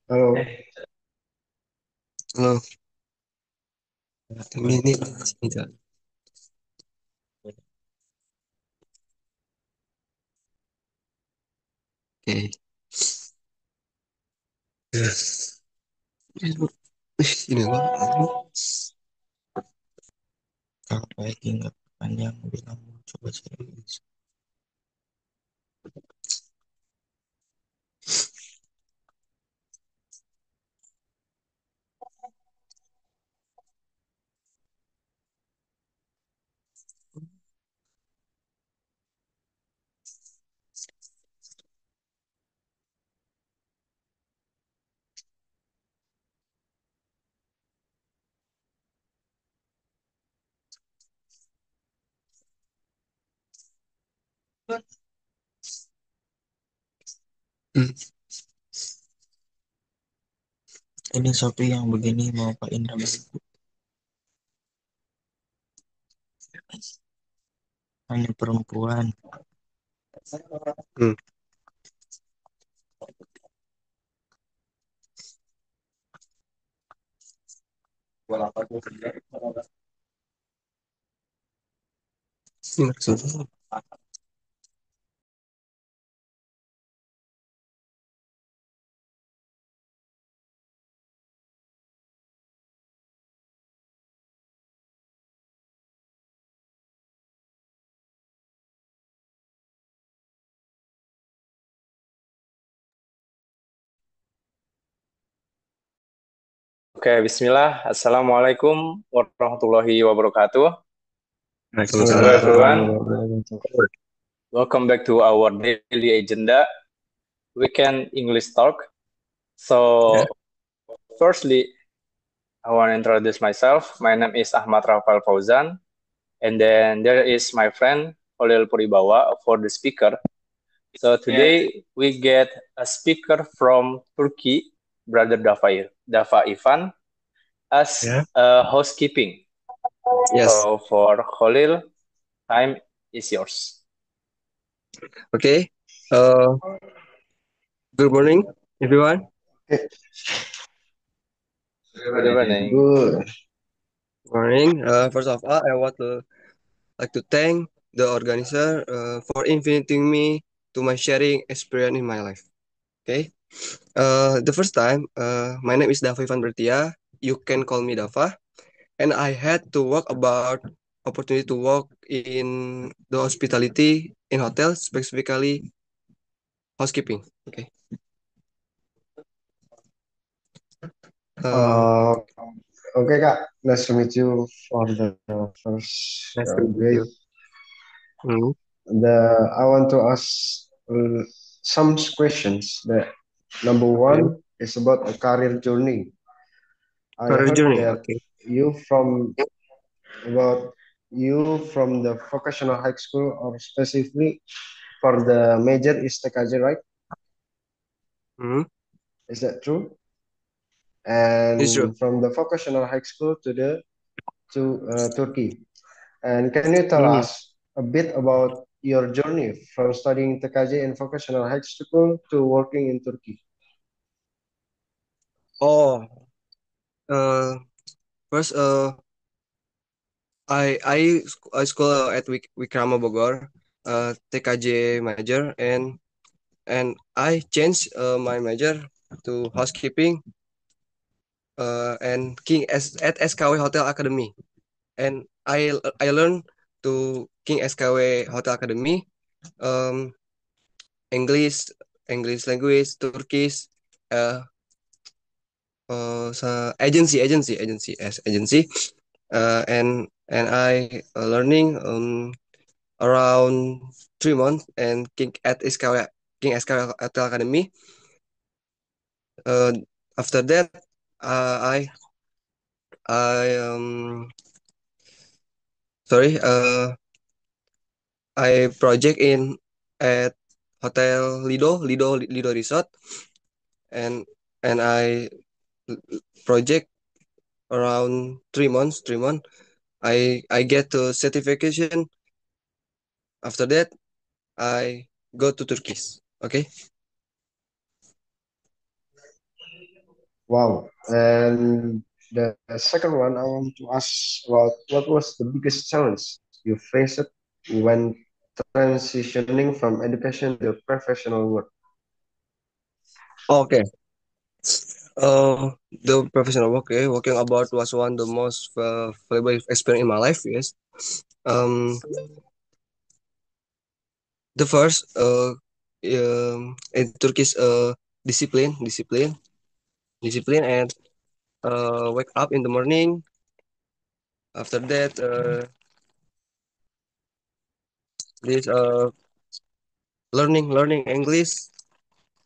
Halo, Halo, ini sini Kak. Oke. Ini kok kakak baik nggak panjang bilang coba serius. Hmm, Ini Shopee yang begini mau Pak Indra beli. Hanya perempuan. Hmm. Ini maksudnya. Oke, bismillah. Assalamualaikum warahmatullahi wabarakatuh. Hello Waalaikumsalam. everyone. Waalaikumsalam. Welcome back to our daily agenda, Weekend English Talk. Ya. So, firstly, I want to introduce myself. My name is Ahmad Rafael Fauzan. And then there is my friend Holil Puribawa for the speaker. So today we get a speaker from Turkey, Brother Dafa Ivan, as Ya. housekeeping. Yes. So for Holil, time is yours. Okay. Uh, Good morning, everyone. Oke, Good evening. good. Morning. First of all, I want to like to thank the organizer for inviting me to my sharing experience in my life. Okay. The first time, my name is Dava Ivan Bertia. You can call me Dava. And I had to work about opportunity to work in the hospitality in hotels, specifically housekeeping. Okay. Uh, Uh, Oke Kak, nice to meet you for the first nice to meet day. you. Hmm. I want to ask some questions. The number Okay. one is about a career journey. I Career heard journey. that Okay. you from about you from the vocational high school or specifically for the major is TKJ, right? Hmm. Is that true? It's true. And from the vocational high school to Turkey. And can you tell Hmm. us a bit about your journey from studying TKJ in vocational high school to working in Turkey? Oh, uh, first, I school at Wikrama Bogor, TKJ major, and I changed my major to housekeeping and King S at SKW Hotel Academy. And I learned to King SKW Hotel Academy, um, English, English language, Turkish, uh, agency, and I learning around 3 months and King SKW Hotel Academy. Uh, After that, uh, I I sorry I project in at Hotel Lido Resort, and I project around 3 months. 3 months. I get to certification. After that, I go to Turkish. Okay. Wow. And the second one, I want to ask about what was the biggest challenge you faced when transitioning from education to professional work? Okay. The professional work, working about was one of the most valuable experience in my life. Yes. Um, the first, in Turkish, discipline, and wake up in the morning. After that, this learning English,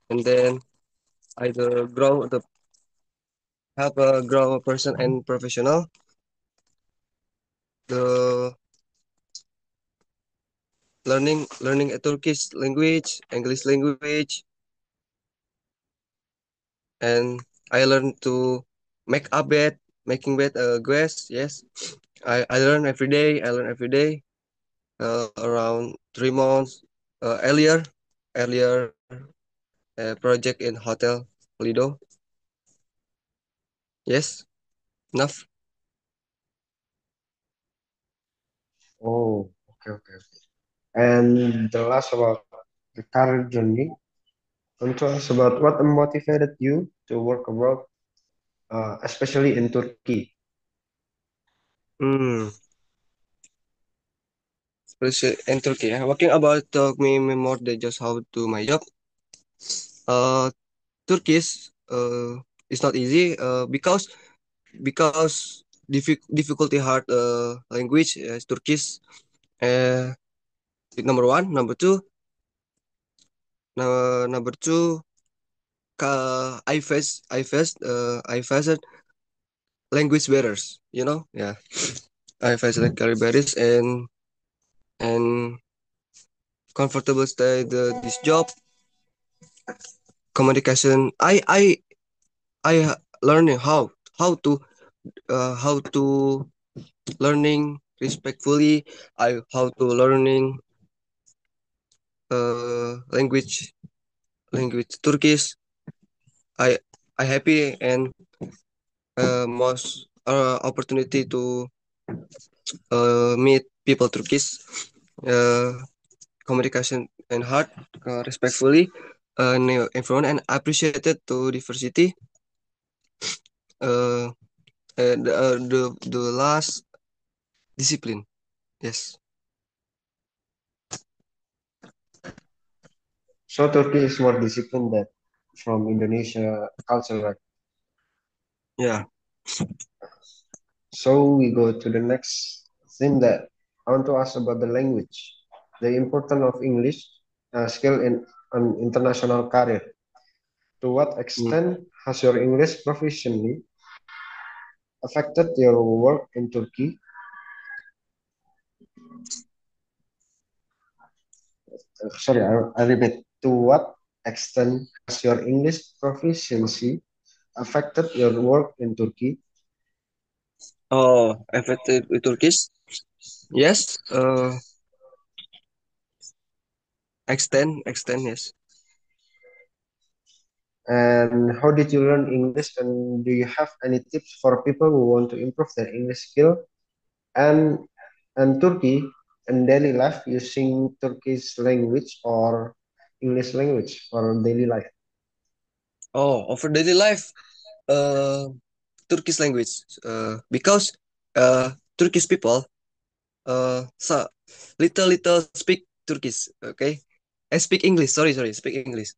and then either grow the help grow a person and professional. The learning a Turkish language, English language, and I learned to make a bed, making bed grass. Yes, I learn every day. I learn every day. Around 3 months earlier project in hotel Lido. Yes, enough. Oh, okay, okay. And the last about the career journey. I want to ask about what motivated you to work abroad, especially in Turkey. Hmm. Especially in Turkey. Working about taught me more than just how to do my job. Uh, Turkish is not easy because difficulty hard language is Turkish. Uh, number one, number two. I faced language barriers. Yeah. I faced language barriers and comfortable stay this job communication. I learning how to learning respectfully. I how to learning language Turkish. I I happy and most opportunity to meet people Turkish, uh, communication and heart respectfully and everyone and appreciated to diversity. Uh, the last discipline. Yes. So Turkey is more disciplined than from Indonesia culture, right? Yeah. So we go to the next thing that I want to ask about the language, the importance of English skill in an international career. To what Mm. extent has your English proficiency affected your work in Turkey? Sorry, I repeat. To what extent has your English proficiency affected your work in Turkey? Oh, affected with Turkish. Yes. Extend. Yes. And how did you learn English? And do you have any tips for people who want to improve their English skill and Turkey and daily life using Turkish language or English language for daily life? Oh, over daily life. Uh, Turkish language. Because Turkish people so little speak Turkish. Okay. I speak English. Sorry. Speak English.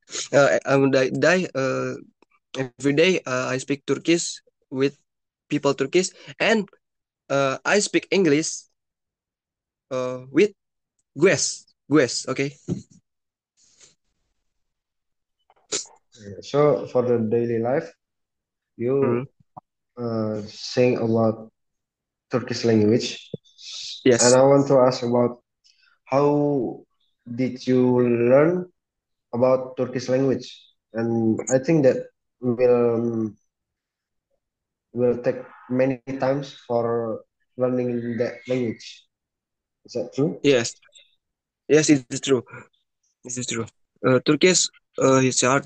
I'm die every day. I speak Turkish with people Turkish, and I speak English with guest. Okay. So for the daily life, Mm. you saying about Turkish language, and Yes. I want to ask about how did you learn about Turkish language? And I think that will take many times for learning that language. Is that true? Yes. Yes. It is true. This is true. Turkish is hard.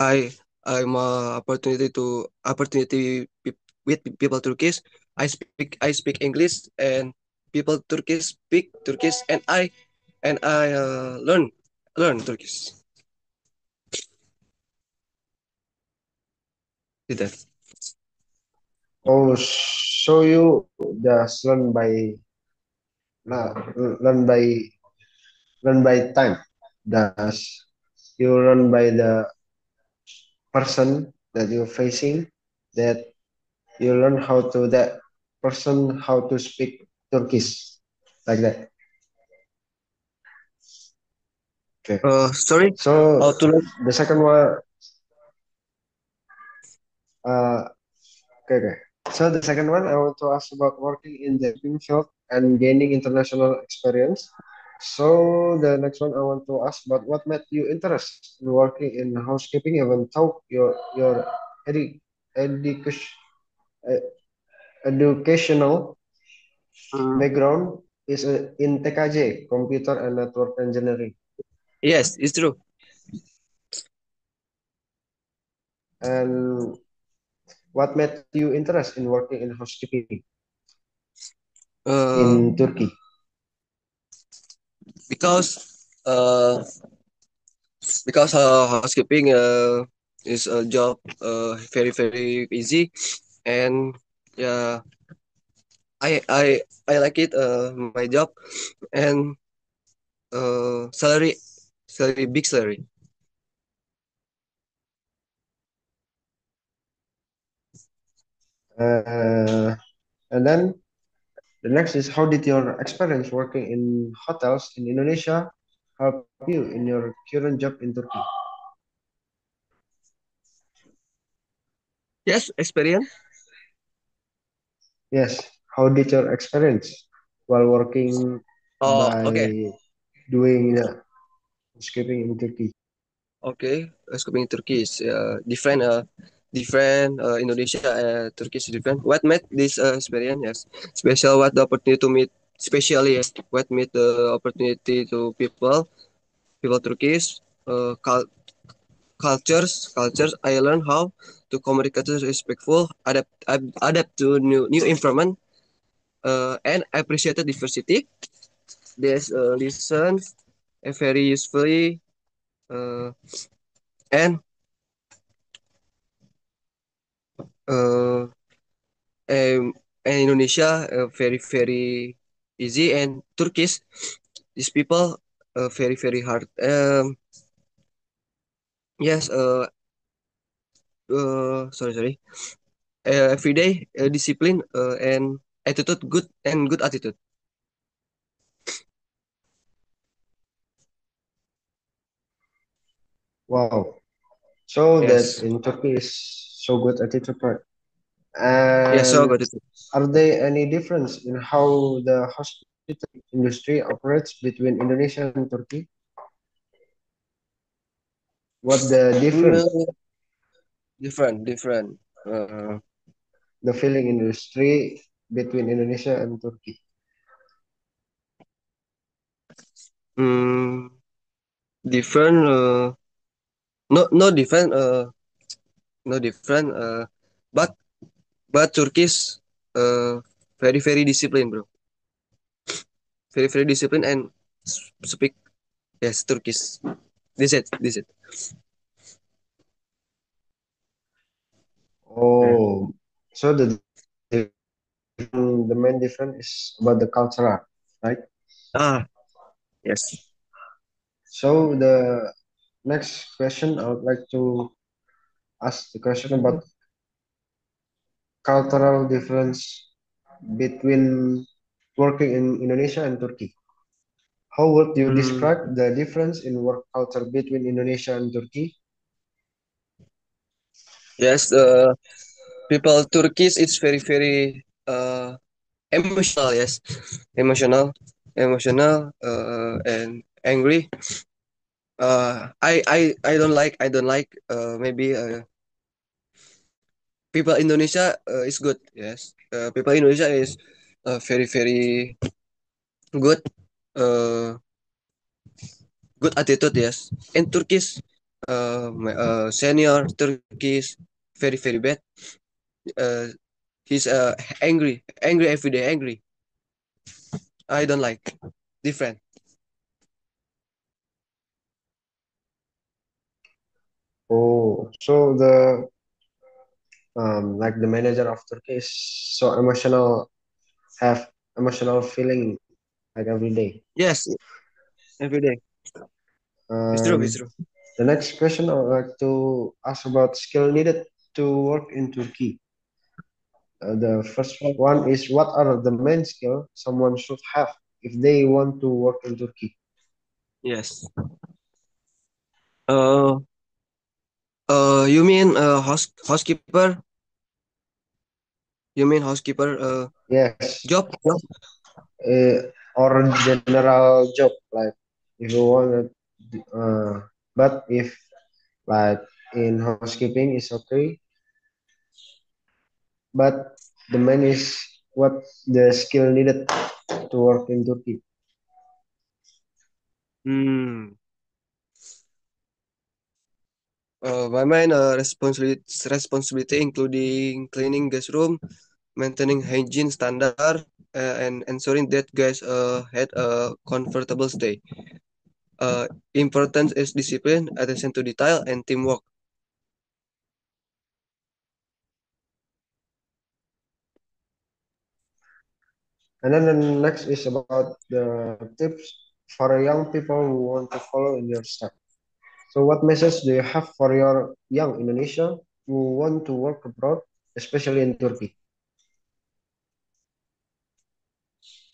I I'm opportunity with people Turkish. I speak English and people Turkish speak Turkish and I learn Turkish. Did that? Oh, so you just nah, learn by learn by time. Does you learn by the person that you're facing, that you learn how to that person how to speak Turkish like that. Okay. Sorry. How So to learn? the second one, uh, okay, okay. So the second one, I want to ask about working in the housekeeping field and gaining international experience. So the next one, I want to ask about what made you interest in working in housekeeping, even though your edu education educational Mm, background is in TKJ, computer and network engineering. yes, it's true. And what made you interest in working in housekeeping Uh, in Turkey? because uh, housekeeping is a job very easy, and yeah, I I I like it my job, and salary big salary. Uh, and then the next is how did your experience working in hotels in Indonesia help you in your current job in Turkey? Yes, experience. Yes, how did your experience while working Oh, okay. by doing the housekeeping in Turkey? Okay, housekeeping in Turkey is different. Indonesia, Turkey is different. What made this experience? Yes, special. What the opportunity to meet, especially yes, what made the opportunity to people Turkish, cultures. I learned how to communicate respectful, adapt to new environment, and appreciate diversity. There's listen very usefully, uh, and uh, um, and Indonesia very easy, and Turkish these people very hard. Yes. Sorry. Everyday discipline and attitude good attitude. Wow. So that Yes. in Turkey is so good attitude, right? Yes. So And good attitude. are there any difference in how the hospitality industry operates between Indonesia and Turkey? What the difference, Mm, different. Uh, the filling industry between Indonesia and Turkey? mm, different. No different. No different. But Turkish uh very disciplined, bro. Very disciplined and speak yes Turkish. This it. Yeah. Oh, so the main difference is about the cultural, right? Ah, yes. So the next question, I would like to ask the question about cultural difference between working in Indonesia and Turkey. How would you Mm, describe the difference in work culture between Indonesia and Turkey? yes. People Turkish is very emotional. Yes, emotional and angry. I don't like maybe people Indonesia is good. Yes, people Indonesia is very good. Uh, Good attitude. Yes, and Turkish. My senior Turkish very very bad. Uh, he's angry every day, angry. I don't like different. Oh, so the like the manager of Turkey is so emotional, have emotional feeling like every day. Yes, every day. It's true. It's Um, true. the next question I would like to ask about skill needed to work in Turkey. The first one is what are the main skill someone should have if they want to work in Turkey? Yes. Uh, you mean housekeeper? You mean housekeeper? Yes, Job? Job? uh, or general job like if you want, but if like in housekeeping is okay, but the main is what the skill needed to work in Turkey. Hmm. My main responsibility including cleaning guest room, maintaining hygiene standard, and ensuring that guys had a comfortable stay. Uh, Important is discipline, attention to detail, and teamwork. And then the next is about the tips for young people who want to follow in your step. So what message do you have for your young Indonesia who want to work abroad, especially in Turkey?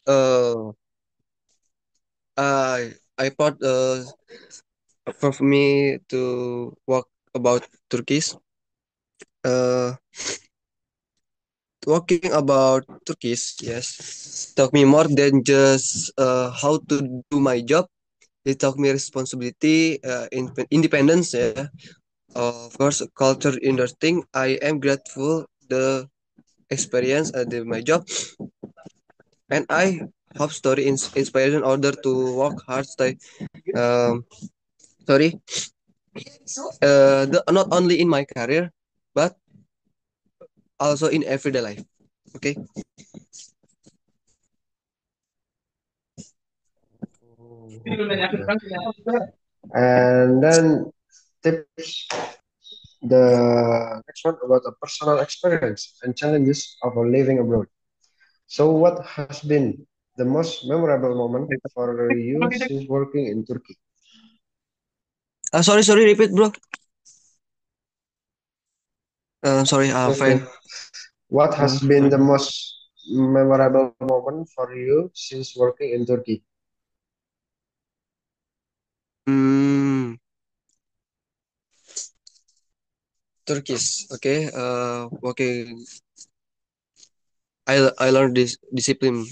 Uh, I thought for me to walk about Turkish. Uh, Talking about Turkish, yes, taught me more than just how to do my job. It taught me responsibility, independence. Yeah, of course, culture interesting. I am grateful the experience my job, and I hope story inspiration order to work hard. Stay. Um, Sorry. Not only in my career, but also in everyday life. Okay. Okay. And then tips the next one about a personal experience and challenges of living abroad. So what has been the most memorable moment for you since working in Turkey? Sorry, repeat, bro. Sorry, Okay. friend. What has been Sorry. the most memorable moment for you since working in Turkey? Hmm, Turkish. Okay. Okay. I learned this discipline,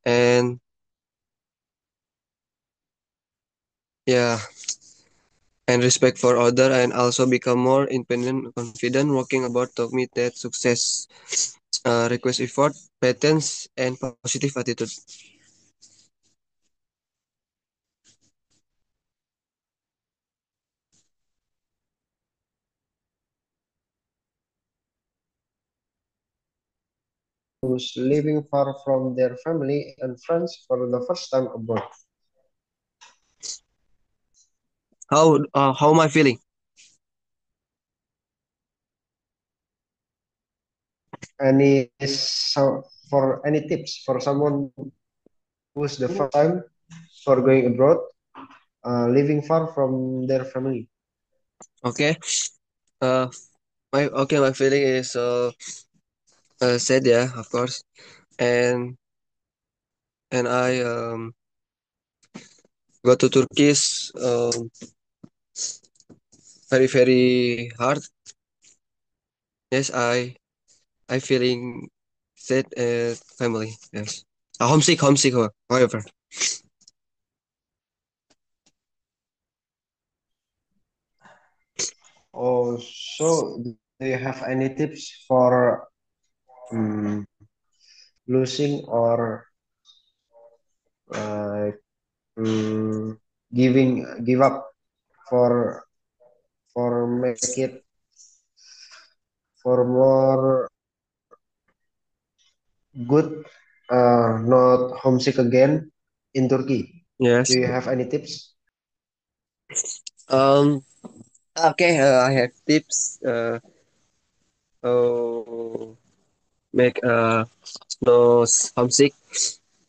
and yeah, and respect for other, and also become more independent, confident. Working about taught me that success requires effort, patience, and positive attitude. Who's living far from their family and friends for the first time abroad? How am I feeling? Any so for any tips for someone who's the first time for going abroad, living far from their family? Okay. Uh, my feeling is sad, yeah, of course, and I go to Turkish very very hard. Yes, I feeling sad family. Yes, homesick. However, Oh, so do you have any tips for um, losing or like give up for make it for more good, not homesick again in Turkey. Yes. Do you have any tips? Um. Okay. I have tips. To make no homesick.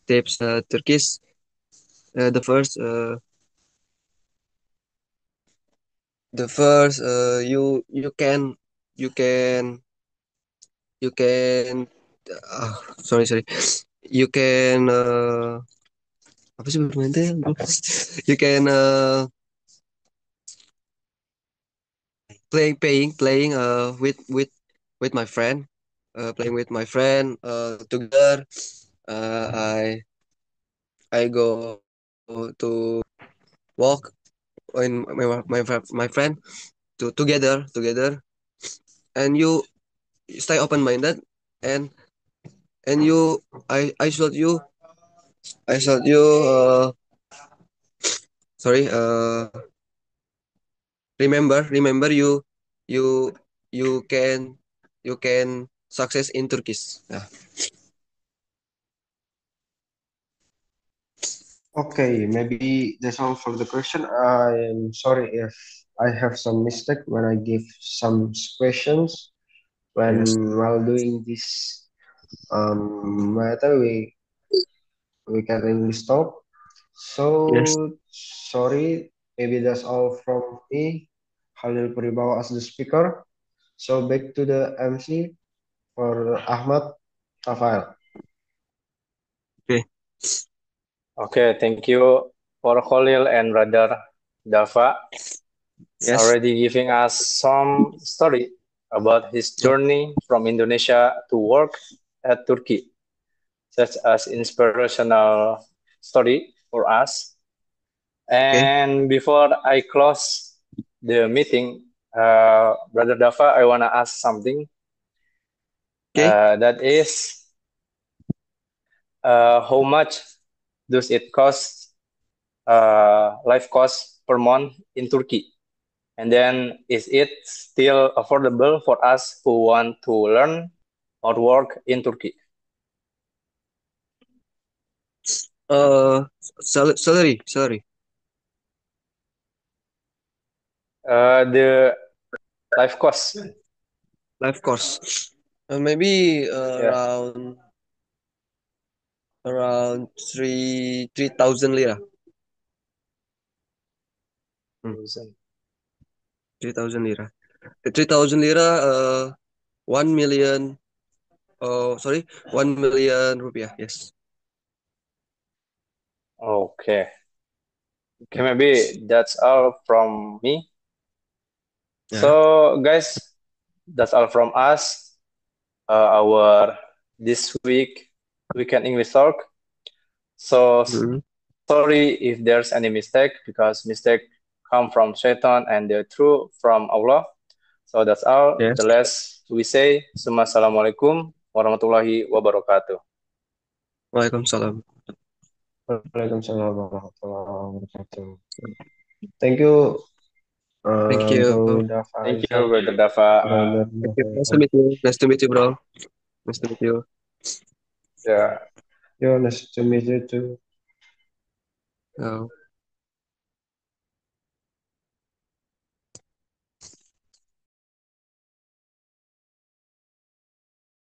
Tips. Turkish. The first. The first. You can. Sorry. You can. Apa sih bermain? You can playing with my friend, playing with my friend together. I go to walk in my friend to together, and you stay open minded, and you I should you sorry remember you you can you can success in Turkish. Yeah. Okay, maybe that's all for the question. I'm sorry if I have some mistake when I give some questions Yes. when while doing this matter we can English talk. So Yes. sorry, maybe that's all from me, Khalil Puribawa as the speaker. So back to the MC for Ahmad Rafael. Okay. Okay, thank you for Khalil and brother Dava. He's Yes. already giving us some story about his journey from Indonesia to work at Turkey, such as inspirational story for us. Okay. And before I close the meeting, Brother Dava, I wanna ask something. Okay. That is, how much does it cost, life cost per month in Turkey? And then, is it still affordable for us who want to learn or work in Turkey? Uh, salary. The life cost. Life course. Maybe Yeah. around 3,000 lira. 3,000 lira. 3,000 lira. 1 million. Oh, sorry. 1 million rupiah. Yes. Okay. Okay, maybe that's all from me. Yeah. So, guys, that's all from us. Our this weekend English talk. So Mhm. sorry if there's any mistake because mistake come from Shaitan and the truth from Allah. So that's all. Yes. The last we say, Assalamualaikum warahmatullahi wabarakatuh. Waalaikumsalam. Waalaikumsalam warahmatullahi wabarakatuh. Thank you. Thank you. So the Thank Faizan, you, Brother Dafa. brother Thank you. Nice to Faizan. meet you. Nice to meet you, bro. Nice to meet you. Yeah. Yo, nice to meet you too. Oh.